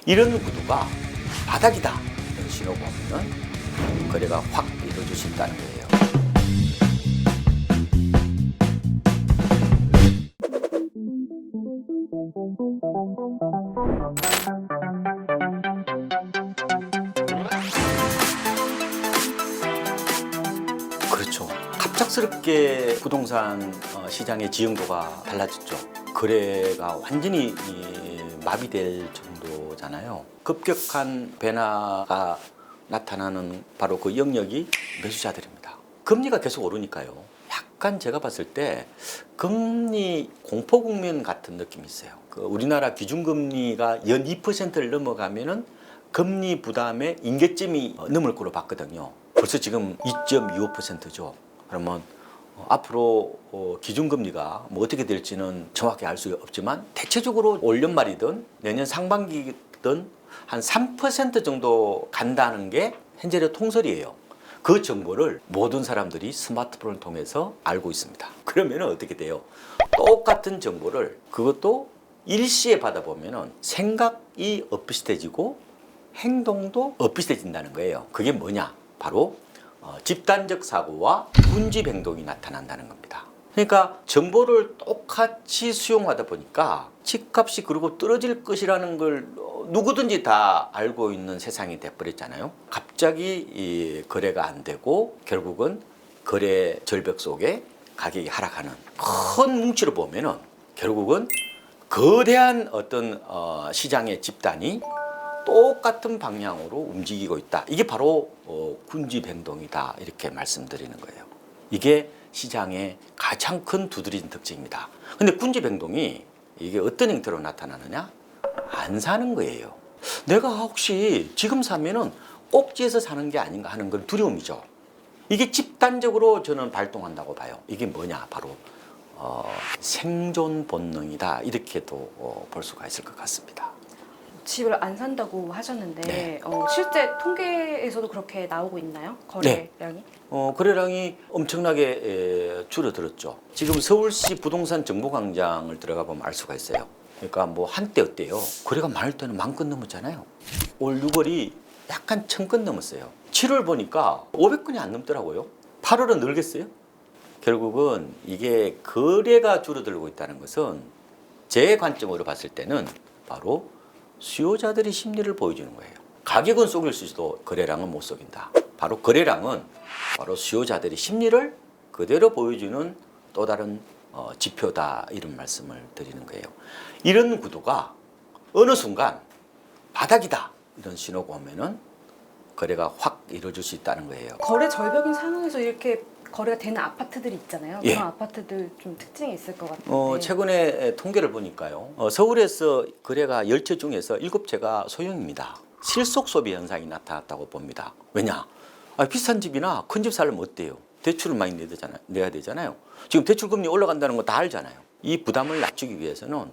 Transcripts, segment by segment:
이런 구도가 바닥이다 이런 신호가 오면 거래가 확 이루어질 수 있다는 거예요. 그렇죠. 갑작스럽게 부동산 시장의 지형도가 달라졌죠. 거래가 완전히 마비될 정도잖아요. 급격한 변화가 나타나는 바로 그 영역이 매수자들입니다. 금리가 계속 오르니까요. 약간 제가 봤을 때 금리 공포 국면 같은 느낌이 있어요. 그 우리나라 기준금리가 연 2%를 넘어가면은 금리 부담의 임계점이 넘을 거로 봤거든요. 벌써 지금 2.25%죠. 그러면 앞으로 기준금리가 뭐 어떻게 될지는 정확히 알 수 없지만 대체적으로 올 연말이든 내년 상반기든 한 3% 정도 간다는 게 현재의 통설이에요. 그 정보를 모든 사람들이 스마트폰을 통해서 알고 있습니다. 그러면 어떻게 돼요? 똑같은 정보를 그것도 일시에 받아보면 생각이 엇비슷해지고 행동도 엇비슷해진다는 거예요. 그게 뭐냐? 바로 집단적 사고와 군집 행동이 나타난다는 겁니다. 그러니까 정보를 똑같이 수용하다 보니까 집값이 그리고 떨어질 것이라는 걸 누구든지 다 알고 있는 세상이 돼버렸잖아요. 갑자기 이 거래가 안 되고 결국은 거래 절벽 속에 가격이 하락하는 큰 뭉치로 보면은 결국은 거대한 어떤 시장의 집단이 똑같은 방향으로 움직이고 있다. 이게 바로 군집 행동이다. 이렇게 말씀드리는 거예요. 이게 시장의 가장 큰 두드러진 특징입니다. 근데 군집 행동이 이게 어떤 형태로 나타나느냐? 안 사는 거예요. 내가 혹시 지금 사면은 꼭지에서 사는 게 아닌가 하는 건 두려움이죠. 이게 집단적으로 저는 발동한다고 봐요. 이게 뭐냐? 바로 생존 본능이다. 이렇게도 볼 수가 있을 것 같습니다. 집을 안 산다고 하셨는데 네. 실제 통계에서도 그렇게 나오고 있나요? 거래량이? 네. 거래량이 엄청나게 줄어들었죠. 지금 서울시 부동산 정보광장을 들어가 보면 알 수가 있어요. 그러니까 뭐 한때 어때요? 거래가 많을 때는 10,000건 넘었잖아요. 올 6월이 약간 1,000건 넘었어요. 7월 보니까 500건이 안 넘더라고요. 8월은 늘겠어요? 결국은 이게 거래가 줄어들고 있다는 것은 제 관점으로 봤을 때는 바로 수요자들의 심리를 보여주는 거예요. 가격은 속일 수도 거래량은 못 속인다. 바로 거래량은 바로 수요자들의 심리를 그대로 보여주는 또 다른 지표다. 이런 말씀을 드리는 거예요. 이런 구도가 어느 순간 바닥이다. 이런 신호가 오면은 거래가 확 이루어질 수 있다는 거예요. 거래 절벽인 상황에서 이렇게 거래가 되는 아파트들이 있잖아요. 예. 그런 아파트들 좀 특징이 있을 것 같은데. 최근에 통계를 보니까요. 서울에서 거래가 10채 중에서 7채가 소형입니다. 실속 소비 현상이 나타났다고 봅니다. 왜냐? 비싼 집이나 큰 집 살려면 어때요? 대출을 많이 내야 되잖아요. 지금 대출 금리 올라간다는 거 다 알잖아요. 이 부담을 낮추기 위해서는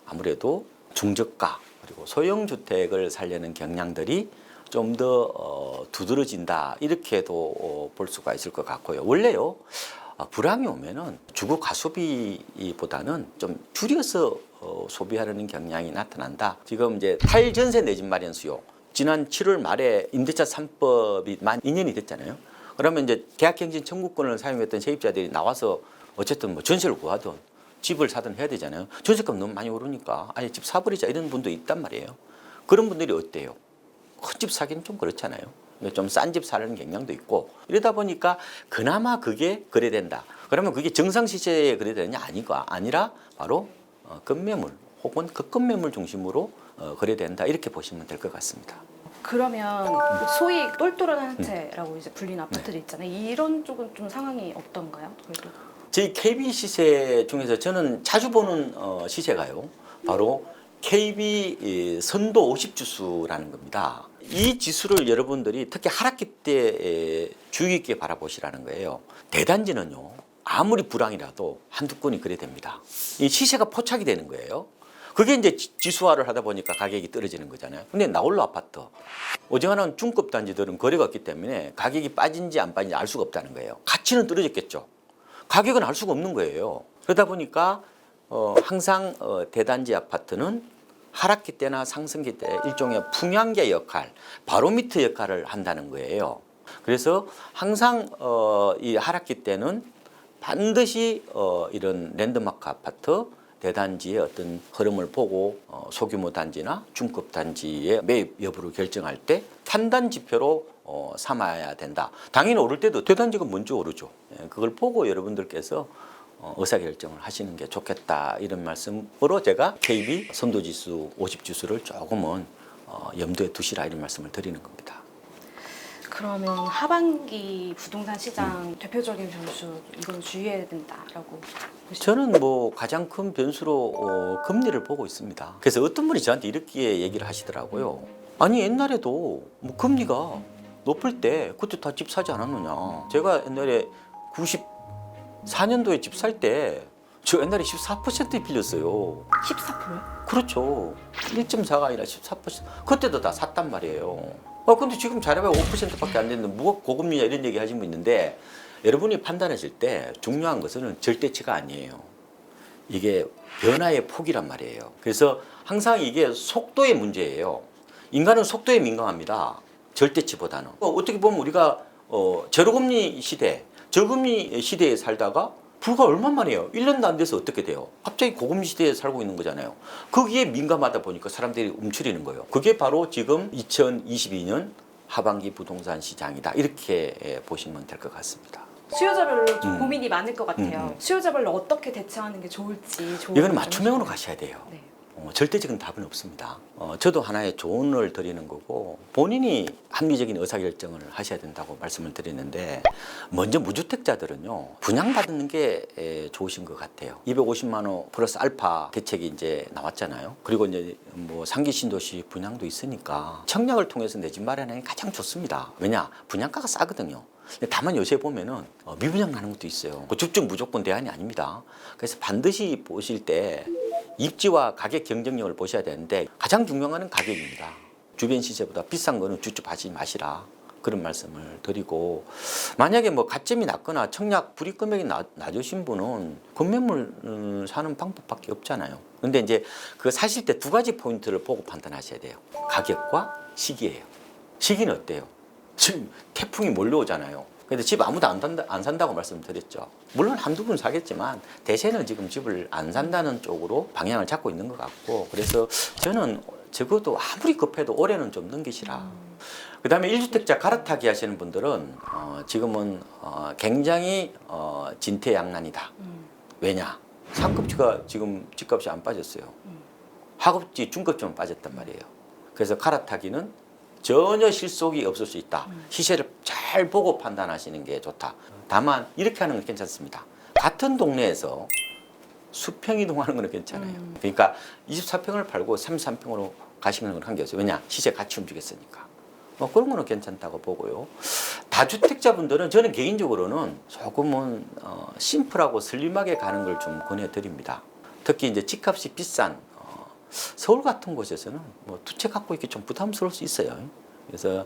아무래도 중저가 그리고 소형 주택을 살려는 경향들이 좀 더 두드러진다 이렇게도 볼 수가 있을 것 같고요. 원래요 불황이 오면은 주거 가소비보다는 좀 줄여서 소비하려는 경향이 나타난다. 지금 이제 탈전세 내 집 마련 수요. 지난 7월 말에 임대차 3법이 만 2년이 됐잖아요. 그러면 이제 계약갱신 청구권을 사용했던 세입자들이 나와서 어쨌든 뭐 전세를 구하든 집을 사든 해야 되잖아요. 전세값 너무 많이 오르니까 아예 집 사버리자 이런 분도 있단 말이에요. 그런 분들이 어때요? 큰 집 사기는 좀 그렇잖아요. 좀 싼 집 사려는 경향도 있고 이러다 보니까 그나마 그게 거래된다. 그러면 그게 정상 시세에 거래되느냐 아니라 바로 급매물 혹은 급급매물 중심으로 거래된다 이렇게 보시면 될 것 같습니다. 그러면 소위 똘똘한 한 채라고 이제 불리는 아파트들 있잖아요. 이런 쪽은 좀 상황이 어떤가요? 그래도. 저희 KB 시세 중에서 저는 자주 보는 시세가요. 바로 KB 선도 50 지수라는 겁니다. 이 지수를 여러분들이 특히 하락기 때 주의 깊게 바라보시라는 거예요. 대단지는요. 아무리 불황이라도 한두 건이 그래 됩니다. 이 시세가 포착이 되는 거예요. 그게 이제 지수화를 하다 보니까 가격이 떨어지는 거잖아요. 근데 나홀로 아파트, 어지간한 중급 단지들은 거래가 없기 때문에 가격이 빠진지 안 빠진지 알 수가 없다는 거예요. 가치는 떨어졌겠죠. 가격은 알 수가 없는 거예요. 그러다 보니까 항상 대단지 아파트는 하락기 때나 상승기 때 일종의 풍향계 역할, 바로미터 역할을 한다는 거예요. 그래서 항상 이 하락기 때는 반드시 이런 랜드마크 아파트 대단지의 어떤 흐름을 보고 소규모 단지나 중급 단지의 매입 여부를 결정할 때 판단 지표로 삼아야 된다. 당연히 오를 때도 대단지가 먼저 오르죠. 예, 그걸 보고 여러분들께서 의사결정을 하시는 게 좋겠다, 이런 말씀으로 제가 KB 선도지수 50지수를 조금은 염두에 두시라, 이런 말씀을 드리는 겁니다. 그러면 하반기 부동산 시장 대표적인 변수 이건 주의해야 된다라고 보시죠? 저는 뭐 가장 큰 변수로 금리를 보고 있습니다. 그래서 어떤 분이 저한테 이렇게 얘기를 하시더라고요. 아니 옛날에도 뭐 금리가 높을 때 그때 다 집 사지 않았느냐. 제가 옛날에 94년도에 집 살 때 저 옛날에 14% 빌렸어요. 14%요? 그렇죠. 1.4가 아니라 14%. 그때도 다 샀단 말이에요. 근데 지금 잘해봐야 5%밖에 안 되는데 뭐가 고금리냐, 이런 얘기 하신 분 있는데, 여러분이 판단하실 때 중요한 것은 절대치가 아니에요. 이게 변화의 폭이란 말이에요. 그래서 항상 이게 속도의 문제예요. 인간은 속도에 민감합니다. 절대치보다는. 어떻게 보면 우리가 제로금리 시대, 저금리 시대에 살다가 불과 얼마 만이에요. 1년도 안 돼서 어떻게 돼요? 갑자기 고금리 시대에 살고 있는 거잖아요. 거기에 민감하다 보니까 사람들이 움츠리는 거예요. 그게 바로 지금 2022년 하반기 부동산 시장이다, 이렇게 보시면 될 것 같습니다. 수요자별로 좀 고민이 많을 것 같아요. 수요자별로 어떻게 대처하는 게 좋을지. 이거는 맞춤형으로 가셔야 돼요. 네. 절대적인 답은 없습니다. 저도 하나의 조언을 드리는 거고, 본인이 합리적인 의사결정을 하셔야 된다고 말씀을 드리는데, 먼저 무주택자들은요, 분양받는 게 좋으신 것 같아요. 250만 원 플러스 알파 대책이 이제 나왔잖아요. 그리고 이제 뭐 상기 신도시 분양도 있으니까 청약을 통해서 내 집 마련하는 게 가장 좋습니다. 왜냐? 분양가가 싸거든요. 다만 요새 보면은 미분양 나는 것도 있어요. 그 집중 무조건 대안이 아닙니다. 그래서 반드시 보실 때 입지와 가격 경쟁력을 보셔야 되는데, 가장 중요한 건 가격입니다. 주변 시세보다 비싼 거는 주저하지 마시라, 그런 말씀을 드리고, 만약에 뭐 가점이 낮거나 청약 불이익 금액이 낮으신 분은 건매물 사는 방법밖에 없잖아요. 근데 이제 그 사실 때 두 가지 포인트를 보고 판단하셔야 돼요. 가격과 시기예요. 시기는 어때요? 지금 태풍이 몰려오잖아요. 근데 집 아무도 안 산다고 말씀드렸죠. 물론 한두 분 사겠지만 대세는 지금 집을 안 산다는 쪽으로 방향을 잡고 있는 것 같고, 그래서 저는 적어도 아무리 급해도 올해는 좀 넘기시라. 그다음에 1주택자 갈아타기 하시는 분들은 지금은 굉장히 진퇴양난이다. 왜냐? 상급지가 지금 집값이 안 빠졌어요. 하급지, 중급지만 빠졌단 말이에요. 그래서 갈아타기는 전혀 실속이 없을 수 있다. 시세를 잘 보고 판단하시는 게 좋다. 다만 이렇게 하는 건 괜찮습니다. 같은 동네에서 수평 이동하는 건 괜찮아요. 그러니까 24평을 팔고 33평으로 가시는 건 한계없어요. 왜냐? 시세 같이 움직였으니까. 그런 거는 괜찮다고 보고요. 다주택자분들은 저는 개인적으로는 조금은 심플하고 슬림하게 가는 걸 좀 권해드립니다. 특히 이제 집값이 비싼 서울 같은 곳에서는 뭐 두 채 갖고 있기 좀 부담스러울 수 있어요. 그래서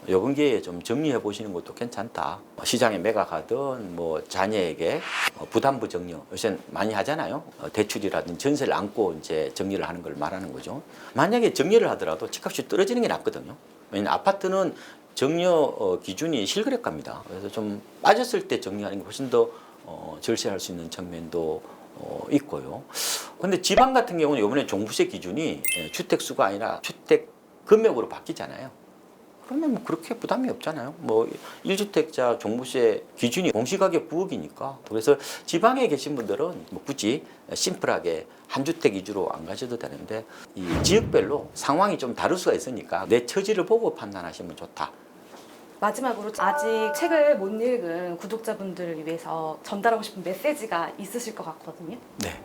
이번 기회에 좀 정리해 보시는 것도 괜찮다. 시장에 매각하든 뭐 자녀에게 부담부 정리, 요새 많이 하잖아요. 대출이라든지 전세를 안고 이제 정리를 하는 걸 말하는 거죠. 만약에 정리를 하더라도 집값이 떨어지는 게 낫거든요. 왜냐면 아파트는 정려 기준이 실거래가입니다. 그래서 좀 빠졌을 때 정리하는 게 훨씬 더 절세할 수 있는 측면도 있고요. 근데 지방 같은 경우는 이번에 종부세 기준이 주택 수가 아니라 주택 금액으로 바뀌잖아요. 그러면 뭐 그렇게 부담이 없잖아요. 뭐 1주택자 종부세 기준이 공시가격 9억이니까. 그래서 지방에 계신 분들은 뭐 굳이 심플하게 한 주택 위주로 안 가셔도 되는데, 이 지역별로 상황이 좀 다를 수가 있으니까 내 처지를 보고 판단하시면 좋다. 마지막으로 아직 책을 못 읽은 구독자분들을 위해서 전달하고 싶은 메시지가 있으실 것 같거든요. 네,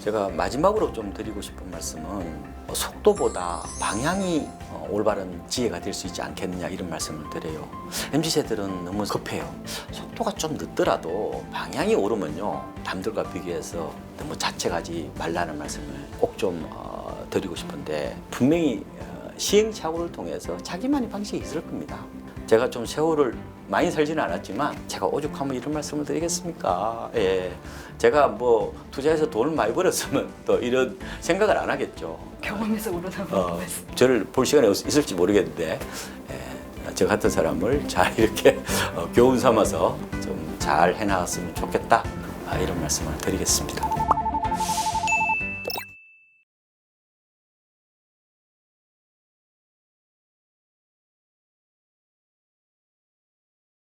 제가 마지막으로 좀 드리고 싶은 말씀은 속도보다 방향이 올바른 지혜가 될 수 있지 않겠느냐, 이런 말씀을 드려요. MZ세들은 너무 급해요. 속도가 좀 늦더라도 방향이 오르면요, 남들과 비교해서 너무 자책하지 말라는 말씀을 꼭 좀 드리고 싶은데, 분명히 시행착오를 통해서 자기만의 방식이 있을 겁니다. 제가 좀 세월을 많이 살지는 않았지만 제가 오죽하면 이런 말씀을 드리겠습니까? 예, 제가 뭐 투자해서 돈을 많이 벌었으면 또 이런 생각을 안 하겠죠. 경험에서 우러나오는 말씀. 저를 볼 시간이 있을지 모르겠는데 저 같은 사람을 잘 이렇게 교훈 삼아서 좀 잘 해나갔으면 좋겠다, 이런 말씀을 드리겠습니다.